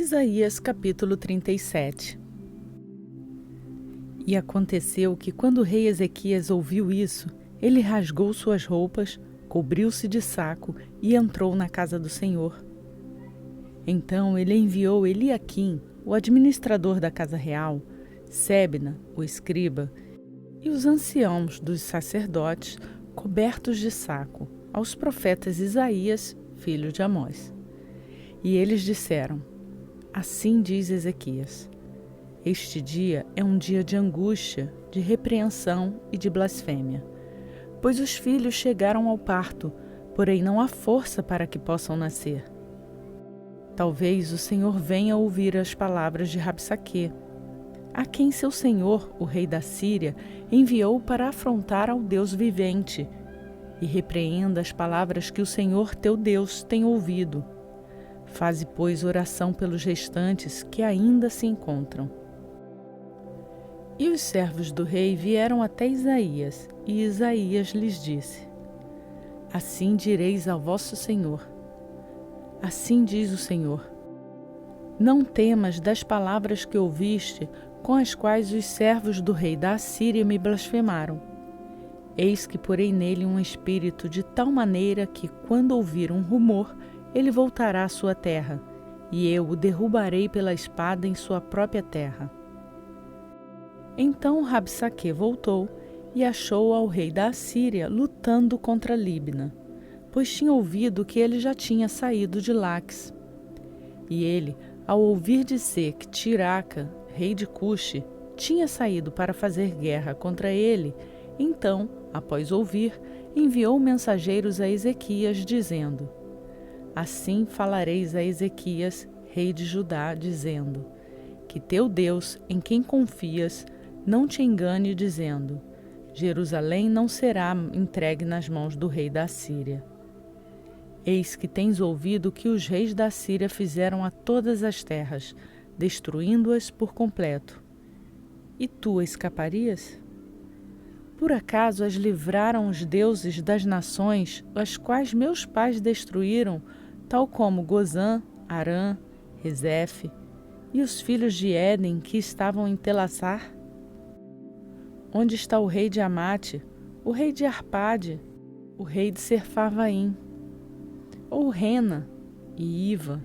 Isaías capítulo 37. E aconteceu que quando o rei Ezequias ouviu isso, ele rasgou suas roupas, cobriu-se de saco e entrou na casa do Senhor. Então ele enviou Eliaquim, o administrador da casa real, Sebna, o escriba, e os anciãos dos sacerdotes, cobertos de saco, aos profetas Isaías, filho de Amós. E eles disseram: Assim diz Ezequias: Este dia é um dia de angústia, de repreensão e de blasfêmia, pois os filhos chegaram ao parto, porém não há força para que possam nascer. Talvez o Senhor venha ouvir as palavras de Rabsaquê, a quem seu senhor, o rei da Síria, enviou para afrontar ao Deus vivente, e repreenda as palavras que o Senhor teu Deus tem ouvido. Faze, pois, oração pelos restantes que ainda se encontram. E os servos do rei vieram até Isaías, e Isaías lhes disse: Assim direis ao vosso senhor: Assim diz o Senhor: Não temas das palavras que ouviste, com as quais os servos do rei da Assíria me blasfemaram. Eis que porei nele um espírito de tal maneira que, quando ouvir um rumor, ele voltará à sua terra, e eu o derrubarei pela espada em sua própria terra. Então Rabsaquê voltou e achou ao rei da Assíria lutando contra Líbna, pois tinha ouvido que ele já tinha saído de Laques. E ele, ao ouvir dizer que Tiraca, rei de Cuxe, tinha saído para fazer guerra contra ele, então, após ouvir, enviou mensageiros a Ezequias, dizendo: Assim falareis a Ezequias, rei de Judá, dizendo: Que teu Deus, em quem confias, não te engane, dizendo: Jerusalém não será entregue nas mãos do rei da Assíria. Eis que tens ouvido que os reis da Síria fizeram a todas as terras, destruindo-as por completo. E tu escaparias? Por acaso as livraram os deuses das nações, as quais meus pais destruíram, tal como Gozã, Arã, Rezefe, e os filhos de Éden que estavam em Telassar? Onde está o rei de Amate, o rei de Arpade, o rei de Serfavaim, ou Rena e Iva?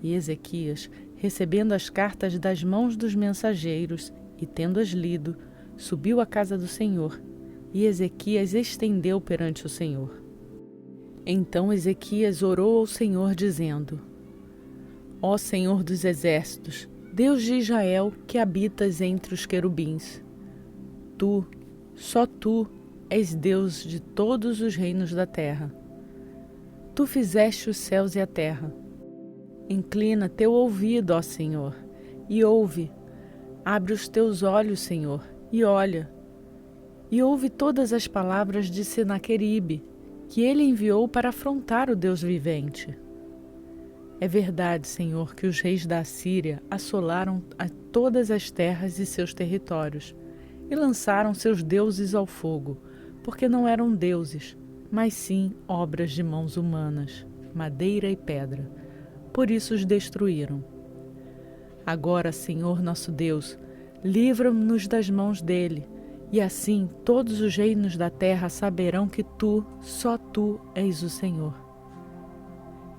E Ezequias, recebendo as cartas das mãos dos mensageiros e tendo-as lido, subiu à casa do Senhor, e Ezequias estendeu perante o Senhor. Então Ezequias orou ao Senhor, dizendo: Ó Senhor dos exércitos, Deus de Israel, que habitas entre os querubins, tu, só tu, és Deus de todos os reinos da terra. Tu fizeste os céus e a terra. Inclina teu ouvido, ó Senhor, e ouve. Abre os teus olhos, Senhor, e olha. E ouve todas as palavras de Senaqueribe, que ele enviou para afrontar o Deus vivente. É verdade, Senhor, que os reis da Assíria assolaram a todas as terras e seus territórios, e lançaram seus deuses ao fogo, porque não eram deuses, mas sim obras de mãos humanas, madeira e pedra. Por isso os destruíram. Agora, Senhor nosso Deus, livra-nos das mãos dele, e assim todos os reinos da terra saberão que tu, só tu, és o Senhor.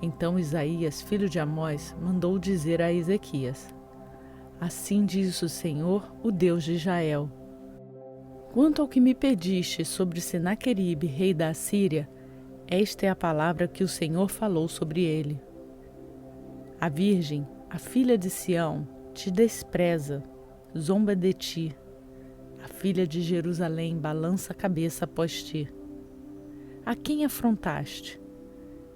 Então Isaías, filho de Amós, mandou dizer a Ezequias: Assim diz o Senhor, o Deus de Israel: Quanto ao que me pediste sobre Senaqueribe, rei da Assíria, esta é a palavra que o Senhor falou sobre ele. A virgem, a filha de Sião, te despreza, zomba de ti. A filha de Jerusalém balança a cabeça após ti. A quem afrontaste?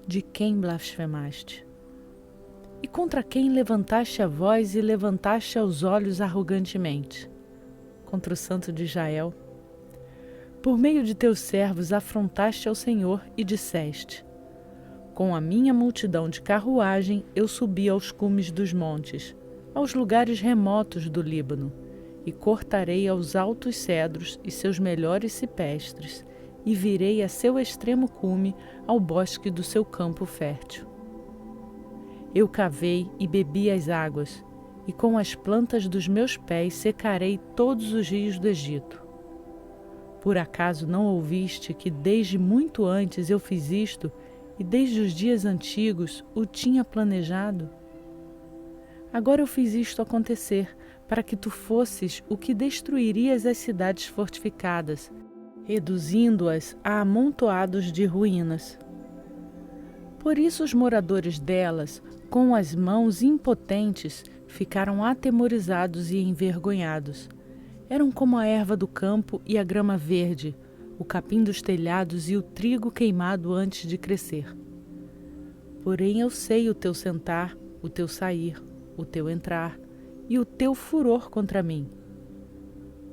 De quem blasfemaste? E contra quem levantaste a voz e levantaste os olhos arrogantemente? Contra o Santo de Israel. Por meio de teus servos afrontaste ao Senhor e disseste: Com a minha multidão de carruagem eu subi aos cumes dos montes, aos lugares remotos do Líbano, e cortarei aos altos cedros e seus melhores cipestres, e virei a seu extremo cume ao bosque do seu campo fértil. Eu cavei e bebi as águas, e com as plantas dos meus pés secarei todos os rios do Egito. Por acaso não ouviste que desde muito antes eu fiz isto, e desde os dias antigos o tinha planejado? Agora eu fiz isto acontecer, para que tu fosses o que destruirias as cidades fortificadas, reduzindo-as a amontoados de ruínas. Por isso os moradores delas, com as mãos impotentes, ficaram atemorizados e envergonhados. Eram como a erva do campo e a grama verde, o capim dos telhados e o trigo queimado antes de crescer. Porém eu sei o teu sentar, o teu sair, o teu entrar e o teu furor contra mim.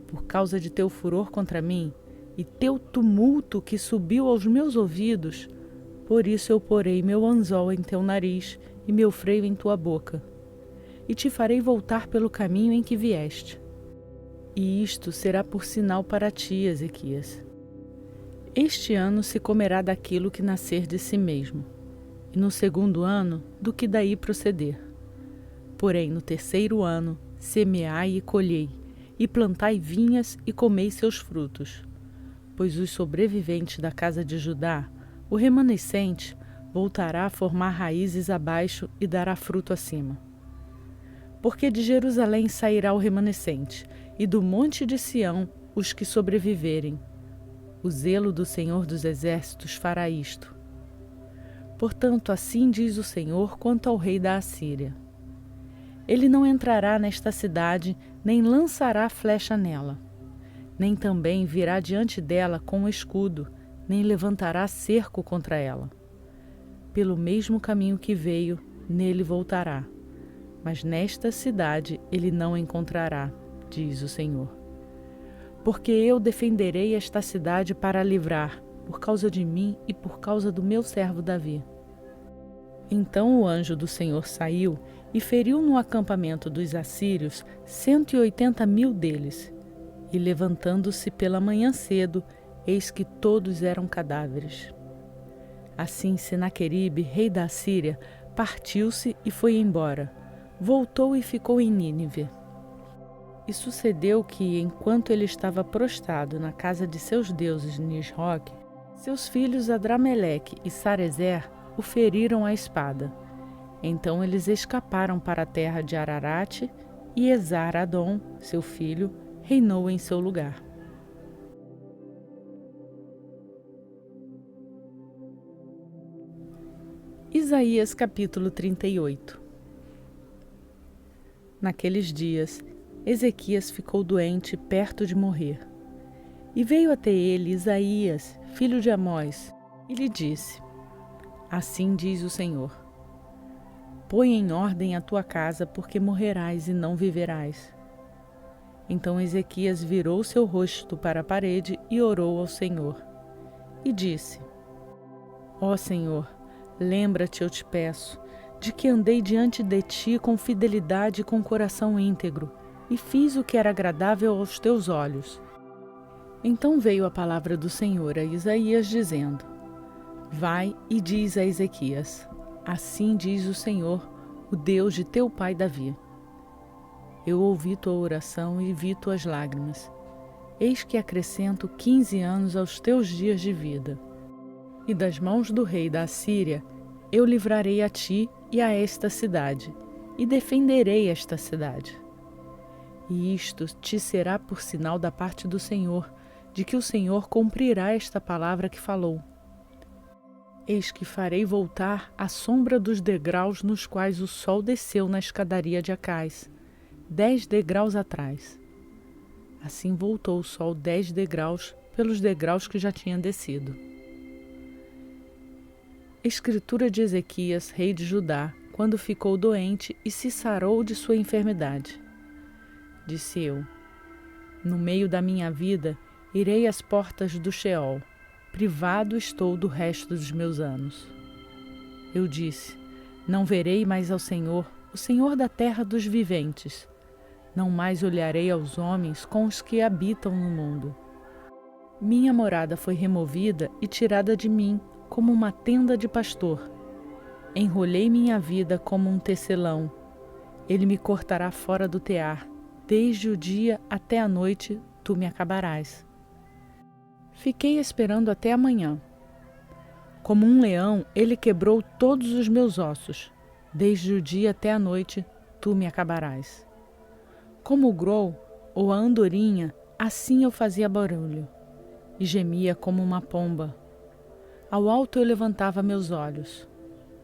Por causa de teu furor contra mim e teu tumulto que subiu aos meus ouvidos, por isso eu porei meu anzol em teu nariz e meu freio em tua boca, e te farei voltar pelo caminho em que vieste. E isto será por sinal para ti, Ezequias. Este ano se comerá daquilo que nascer de si mesmo, e no segundo ano do que daí proceder. Porém, no terceiro ano, semeai e colhei, e plantai vinhas e comei seus frutos. Pois os sobreviventes da casa de Judá, o remanescente, voltará a formar raízes abaixo e dará fruto acima. Porque de Jerusalém sairá o remanescente, e do monte de Sião os que sobreviverem. O zelo do Senhor dos Exércitos fará isto. Portanto, assim diz o Senhor quanto ao rei da Assíria: ele não entrará nesta cidade, nem lançará flecha nela, nem também virá diante dela com escudo, nem levantará cerco contra ela. Pelo mesmo caminho que veio, nele voltará, mas nesta cidade ele não encontrará, diz o Senhor. Porque eu defenderei esta cidade para a livrar, por causa de mim e por causa do meu servo Davi. Então o anjo do Senhor saiu e feriu no acampamento dos assírios 180.000 deles. E levantando-se pela manhã cedo, eis que todos eram cadáveres. Assim Senaqueribe, rei da Assíria, partiu-se e foi embora. Voltou e ficou em Nínive. E sucedeu que, enquanto ele estava prostrado na casa de seus deuses Nisroque, seus filhos Adrameleque e Sarezer o feriram à espada. Então eles escaparam para a terra de Ararate, e Esar-Adom, seu filho, reinou em seu lugar. Isaías capítulo 38. Naqueles dias, Ezequias ficou doente perto de morrer. E veio até ele Isaías, filho de Amós, e lhe disse: assim diz o Senhor: põe em ordem a tua casa, porque morrerás e não viverás. Então Ezequias virou seu rosto para a parede e orou ao Senhor. E disse: ó Senhor, lembra-te, eu te peço, de que andei diante de ti com fidelidade e com coração íntegro, e fiz o que era agradável aos teus olhos. Então veio a palavra do Senhor a Isaías, dizendo: vai e diz a Ezequias: assim diz o Senhor, o Deus de teu pai Davi. Eu ouvi tua oração e vi tuas lágrimas. Eis que acrescento 15 anos aos teus dias de vida. E das mãos do rei da Assíria eu livrarei a ti e a esta cidade, e defenderei esta cidade. E isto te será por sinal da parte do Senhor, de que o Senhor cumprirá esta palavra que falou. Eis que farei voltar a sombra dos degraus nos quais o sol desceu na escadaria de Acais, 10 degraus atrás. Assim voltou o sol 10 degraus pelos degraus que já tinha descido. Escritura de Ezequias, rei de Judá, quando ficou doente e se sarou de sua enfermidade. Disse eu: no meio da minha vida irei às portas do Sheol, privado estou do resto dos meus anos. Eu disse: não verei mais ao Senhor, o Senhor da terra dos viventes. Não mais olharei aos homens com os que habitam no mundo. Minha morada foi removida e tirada de mim, como uma tenda de pastor. Enrolei minha vida como um tecelão. Ele me cortará fora do tear. Desde o dia até a noite, tu me acabarás. Fiquei esperando até amanhã. Como um leão, ele quebrou todos os meus ossos. Desde o dia até a noite, tu me acabarás. Como o grou ou a andorinha, assim eu fazia barulho, e gemia como uma pomba. Ao alto eu levantava meus olhos.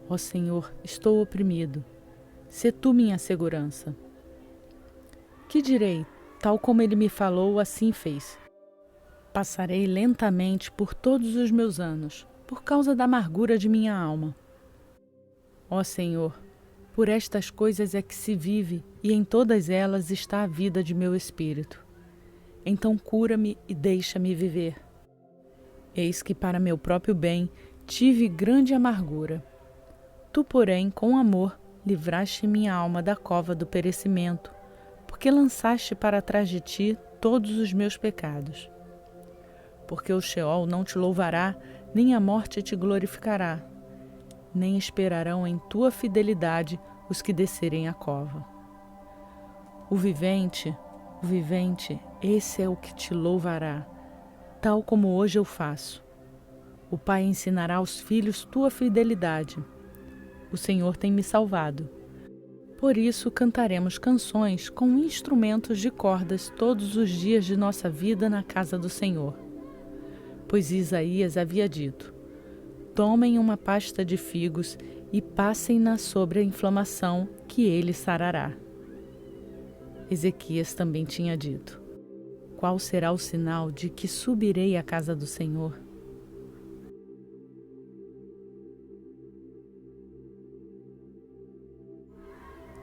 Ó Senhor, estou oprimido. Sê tu minha segurança. Que direi? Tal como ele me falou, assim fez. Passarei lentamente por todos os meus anos, por causa da amargura de minha alma. Ó Senhor, por estas coisas é que se vive, e em todas elas está a vida de meu espírito. Então cura-me e deixa-me viver. Eis que para meu próprio bem tive grande amargura. Tu, porém, com amor, livraste minha alma da cova do perecimento, porque lançaste para trás de ti todos os meus pecados. Porque o Sheol não te louvará, nem a morte te glorificará, nem esperarão em tua fidelidade os que descerem a cova. O vivente, esse é o que te louvará, tal como hoje eu faço. O Pai ensinará aos filhos tua fidelidade. O Senhor tem me salvado. Por isso cantaremos canções com instrumentos de cordas todos os dias de nossa vida na casa do Senhor. Pois Isaías havia dito: tomem uma pasta de figos e passem-na sobre a inflamação, que ele sarará. Ezequias também tinha dito: qual será o sinal de que subirei à casa do Senhor?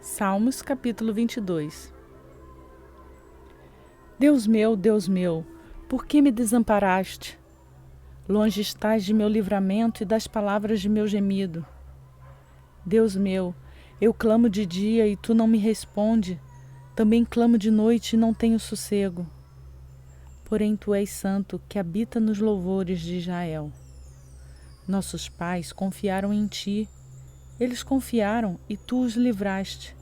Salmos capítulo 22. Deus meu, por que me desamparaste? Longe estás de meu livramento e das palavras de meu gemido. Deus meu, eu clamo de dia e tu não me responde, também clamo de noite e não tenho sossego. Porém tu és santo, que habita nos louvores de Israel. Nossos pais confiaram em ti. Eles confiaram e tu os livraste.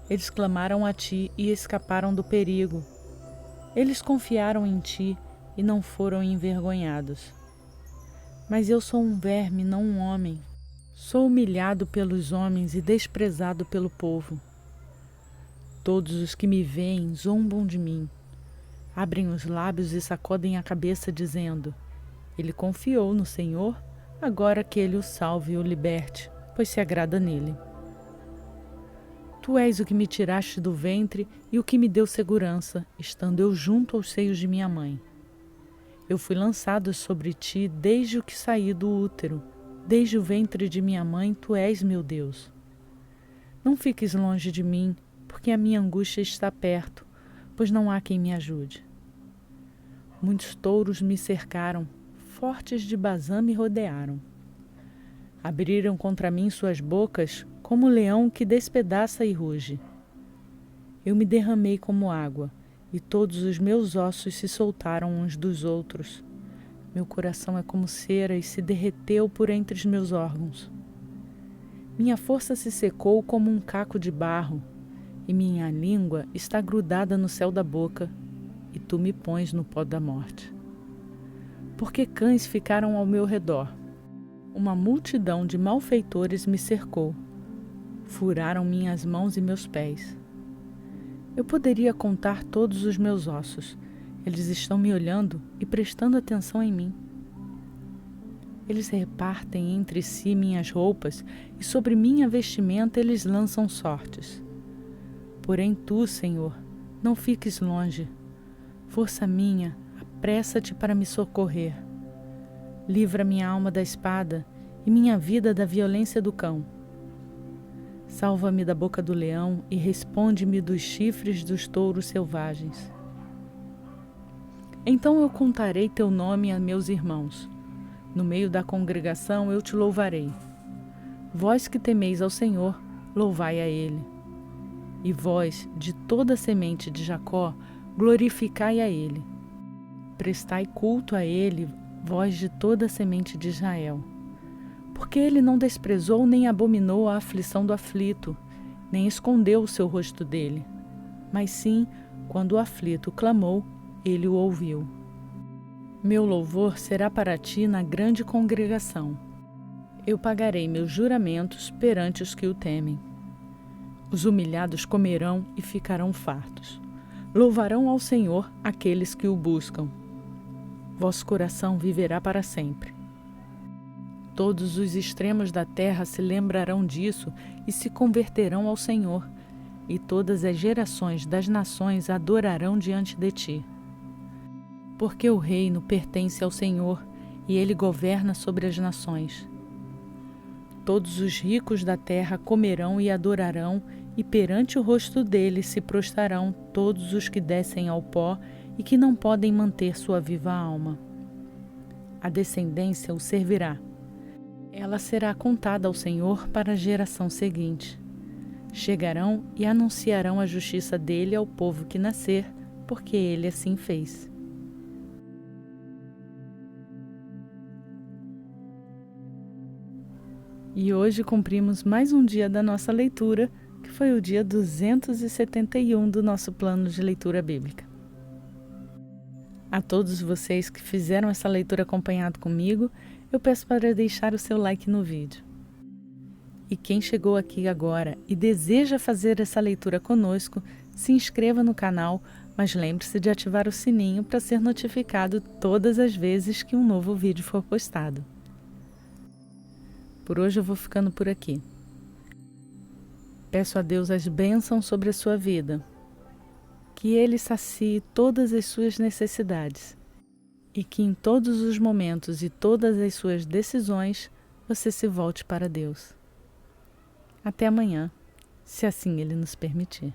Eles clamaram a ti e escaparam do perigo. Eles confiaram em ti e não foram envergonhados. Mas eu sou um verme, não um homem. Sou humilhado pelos homens e desprezado pelo povo. Todos os que me veem zombam de mim. Abrem os lábios e sacodem a cabeça, dizendo: ele confiou no Senhor, agora que ele o salve e o liberte, pois se agrada nele. Tu és o que me tiraste do ventre e o que me deu segurança, estando eu junto aos seios de minha mãe. Eu fui lançado sobre ti desde o que saí do útero, desde o ventre de minha mãe, tu és meu Deus. Não fiques longe de mim, porque a minha angústia está perto, pois não há quem me ajude. Muitos touros me cercaram, fortes de Bazã me rodearam. Abriram contra mim suas bocas, como o leão que despedaça e ruge. Eu me derramei como água, e todos os meus ossos se soltaram uns dos outros. Meu coração é como cera e se derreteu por entre os meus órgãos. Minha força se secou como um caco de barro, e minha língua está grudada no céu da boca, e tu me pões no pó da morte. Porque cães ficaram ao meu redor. Uma multidão de malfeitores me cercou. Furaram minhas mãos e meus pés. Eu poderia contar todos os meus ossos. Eles estão me olhando e prestando atenção em mim. Eles repartem entre si minhas roupas e sobre minha vestimenta eles lançam sortes. Porém tu, Senhor, não fiques longe. Força minha, apressa-te para me socorrer. Livra minha alma da espada e minha vida da violência do cão. Salva-me da boca do leão e responde-me dos chifres dos touros selvagens. Então eu contarei teu nome a meus irmãos. No meio da congregação eu te louvarei. Vós que temeis ao Senhor, louvai a Ele. E vós, de toda a semente de Jacó, glorificai a Ele. Prestai culto a Ele, vós de toda a semente de Israel. Porque ele não desprezou nem abominou a aflição do aflito, nem escondeu o seu rosto dele. Mas sim, quando o aflito clamou, ele o ouviu. Meu louvor será para ti na grande congregação. Eu pagarei meus juramentos perante os que o temem. Os humilhados comerão e ficarão fartos. Louvarão ao Senhor aqueles que o buscam. Vosso coração viverá para sempre. Todos os extremos da terra se lembrarão disso e se converterão ao Senhor, e todas as gerações das nações adorarão diante de ti. Porque o reino pertence ao Senhor, e ele governa sobre as nações. Todos os ricos da terra comerão e adorarão, e perante o rosto dele se prostrarão todos os que descem ao pó e que não podem manter sua viva alma. A descendência o servirá. Ela será contada ao Senhor para a geração seguinte. Chegarão e anunciarão a justiça dele ao povo que nascer, porque ele assim fez. E hoje cumprimos mais um dia da nossa leitura, que foi o dia 271 do nosso plano de leitura bíblica. A todos vocês que fizeram essa leitura acompanhado comigo, eu peço para deixar o seu like no vídeo. E quem chegou aqui agora e deseja fazer essa leitura conosco, se inscreva no canal, mas lembre-se de ativar o sininho para ser notificado todas as vezes que um novo vídeo for postado. Por hoje eu vou ficando por aqui. Peço a Deus as bênçãos sobre a sua vida, que Ele sacie todas as suas necessidades e que em todos os momentos e todas as suas decisões você se volte para Deus. Até amanhã, se assim Ele nos permitir.